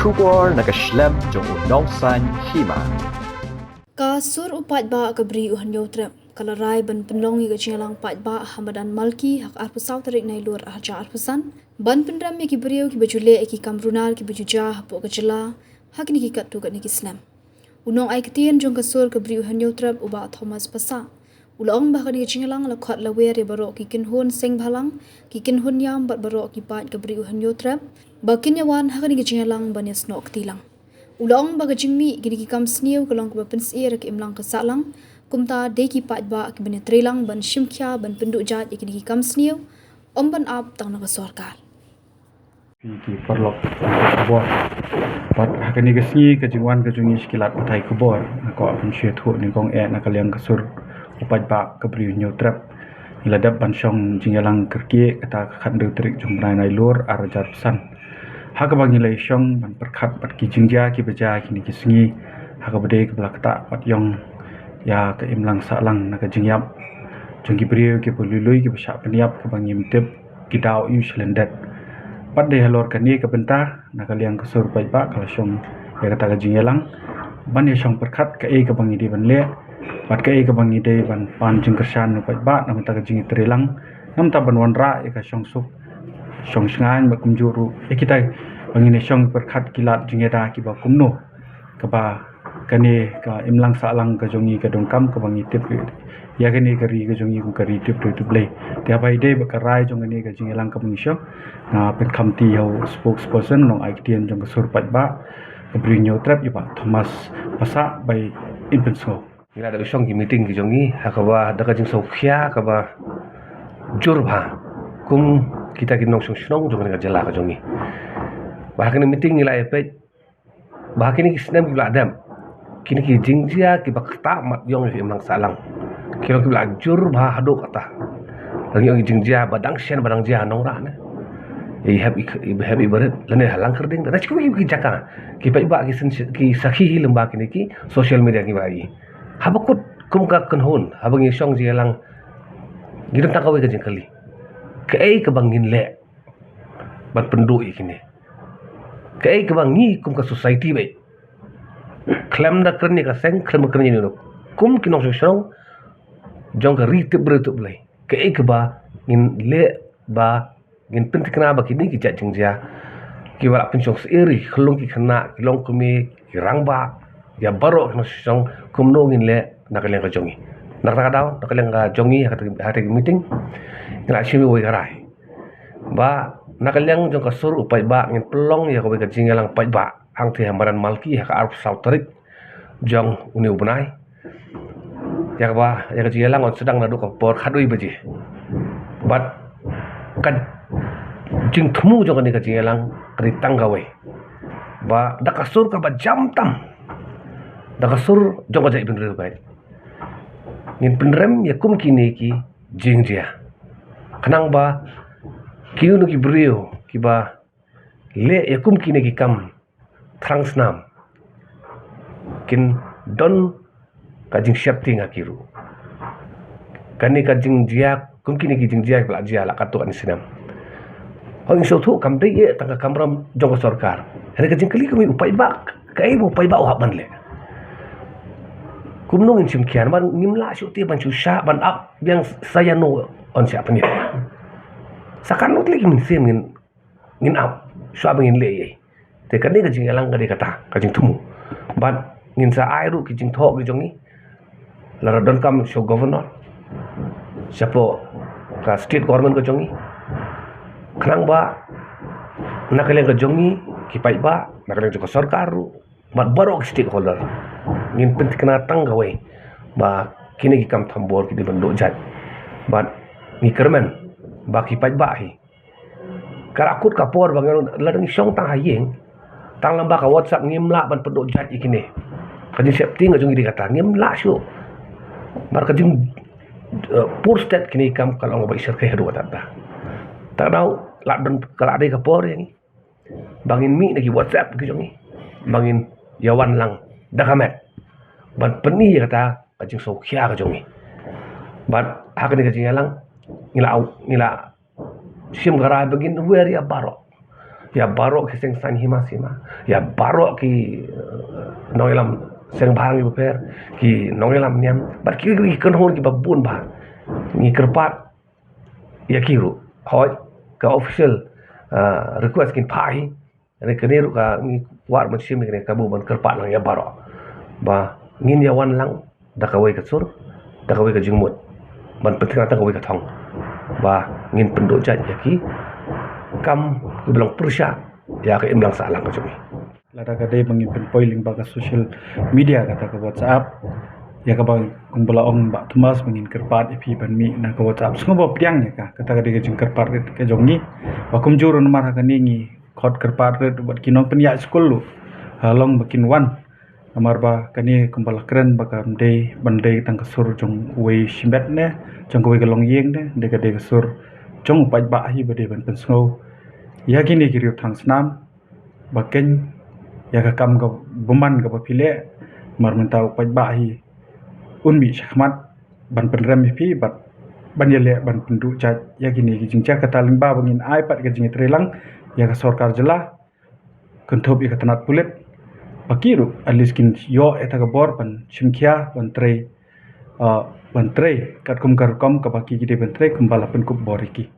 Kubor nakaslem jong unongsan hima. Kasur upat ba kabri uhan yotrem kalarai ban penlong iga chingalang pat ba Hamadan Malki hak arpusau tarik nai luar arja arpusan ban pendram ki beriu ki bajule ki kamrunar ki bajuja hapo kajela hak ni ki katu kat ni ki Islam unong ai ketien jong kasur kabri uhan yotrem uba Thomas pasa ulong ba kani chingalang la khat la wer baro ki kinhun seng bhalang ki kinhun yam bat baro ki pat kabri uhan yotrem bakin yawan hak ni ki chingalang ban yasnok tilang Ulong baga jingmi gini ki kam sniu kalong ko ban sir ki imlang ka salang kumta de ki pat ba ki ban trelang ban shimkhya ban penduk jat gini ki kam sniu ban ap tang na sarkar ki perlok kubor pat hakani gesni ke jingwan ke jungi skilat patai kubor ko apun syet hu ni kong na kaliang kasur upat ba ke bri nyutrap iladap ban syong jingalang kerki kata khandu trik jumrai nai lur arjat san haka bangi lai syong ban perkhat pat ki jingja ki beja kini ki singi haka bede ke belakta pat yong ya ke imlang salang na ke jingyap jungki brio ki pulului ki besha peniap ke bangi mtep ki dau yu slendet pat de halor kani ke bentar na kaliang kesur pai ba kala syong ya kata ke jingyalang ban ya syong perkhat ke ke bangi di ban le pat ke bangi de ban pan jing kersan pai ba nam ta ke jingi trilang nam ta ban wanra ya ka syong suk syong sngan ba kumjuru kita bangine syong perkhat kilat jingeda ki ba kumno ka ba kani ka imlang salang ka jongi ka dongkam ka bangi tip ya kani kari ka jongi ku kari tip tu play dia bai de ba karai jong ni ka jingelang ka bangi syong na pen khamti ho spokesperson nong aktien jong ka surpat ba ka brinyo trap ba Thomas pasa bai inpenso ila da syong ki meeting ki jongi hakaba da ka jing sokhya ka ba jurba kum kita kinong syong jong ka jela ka jongi bahkan meeting nilai efek bahkan ini senam kita adam kini ki jingjia ki bakta mat yong fi imlang salang kilo ki jur bah hado kata lagi yong jingjia badang shen badang jia nongra na have ibarat lene halang kerding da cikku ki jaka ki pai ba ki sakhi lemba kini ki social media ki bai habakut kum ka kanhun habangi syong ji lang gidan takawe ka jingkali ke bangin le bat pendu ikini ke bangi kum ka society bai klem da kerni ka seng klem kerni ni kum kinong syong jong ka ritip berutup lai ke ba ngin le ba ngin pentikna ba kini ki cak jingja ki wala pensyong seiri khlung ki khna kilong kumi ki rangba ya baro kinong syong kum no ngin le nakaleng ka jongi nakadau nakaleng ka jongi hari meeting ngila shimi woi karai ba nakaliang jong kasur upai ba ngin pelong ya kowe kajing lang pai ba hang ti Hamadan Malki ha arp sautarik jong uni ubnai ya ba ya kajing lang on sedang nadu ko por khadui baji bat kan jing thmu jong ni kajing lang kritang gawe ba da kasur ka ba jam tam da kasur jong ka jai bin bai ngin penrem ya kum kini ki jing dia kenang ba kiu nu ki brio ki ba le yakum kine ki kam transnam kin don kajing syapti ngakiru kani kajing jia kum kine ki jing jia bla jia la katu an sinam hong so thu kam de ye tang kamram jong sarkar hele kajing kali kami upai ba kai mo upai ba wa ban le kum no ngin sim kian ban nimla syu ti ban chu sha ban up yang saya no on siapa ni sakan not lagi min sem ngin ap swa ngin le ye te kan ni ka jing elang ka de kata ka jing thumu bat ngin sa ai ru ki jing thok ki jongi la don kam show governor sapo ka state government ka jongi khrang ba nakale ka jongi ki pai ba nakale ka sarkar ru bat barok stakeholder ngin pentikna tang gawe ba kini ki kam thambor ki de bando jat bat ni kerman baki pai ba hi karakut kapor bangan ladang syong tang hayeng tang lamba ka WhatsApp ngimla ban pedok jat ikine kajing safety ngajung di kata ngimla syu bar kajing pur stat kini kam kalau ngobai sir ke hedu tata tak tahu ladang kala ade kapor yang bangin mi lagi WhatsApp ki jongi bangin yawan lang dakamet ban peni kata kajing sokhya ka jongi ban hakani kajing lang ngila sim garai begin weri abaro ya barok ki seng san hima sima ya barok ki noilam seng bang ki per ki noilam niam bat ki kan hon ki babun ba ni kerpat ya kiru hoi ka official request kin pai ni kene ru ka ni war man sim ni ka bu ban kerpat lang ya barok ba ngin ya wan lang da ka wei ka sur da ka wei ka jingmut ban penting ta ka wei ka thong ba ngin penduk jat ya ki kam ki bilang persya ya ka imlang salang ka jumi Lada kadai bangin penpoiling baga social media kata ke WhatsApp ya ka bang kumbala ong ba Thomas bangin kerpat ipi ban mi na ke WhatsApp sungo ba piang ya ka kata kadai ke jing kerpat ke jongi ba kumjur on mar hakani ngi khot kerpat red bat kinong penya school lu halong bakin wan amar ba kani kumbala keren ba kam dei bandai tang kasur jong wei shimbet ne jong wei galong yeng ne de kadai kasur jong pai ba hi ba de ban pen sungo ya gini kiri thang snam baken ya ka kam ka buman ka pile mar mentau pai ba hi unmi shakmat ban penrem pi bat ban yele ban pendu chat ya gini ki jingcha ka taling ba bangin ai pat ka jing trelang ya ka sarkar jela kunthop i ka tanat pulet pakiru aliskin yo eta ka bor ban chimkhia ban trei kat kum kar kom ka baki gide ban trei kumbala pen kup boriki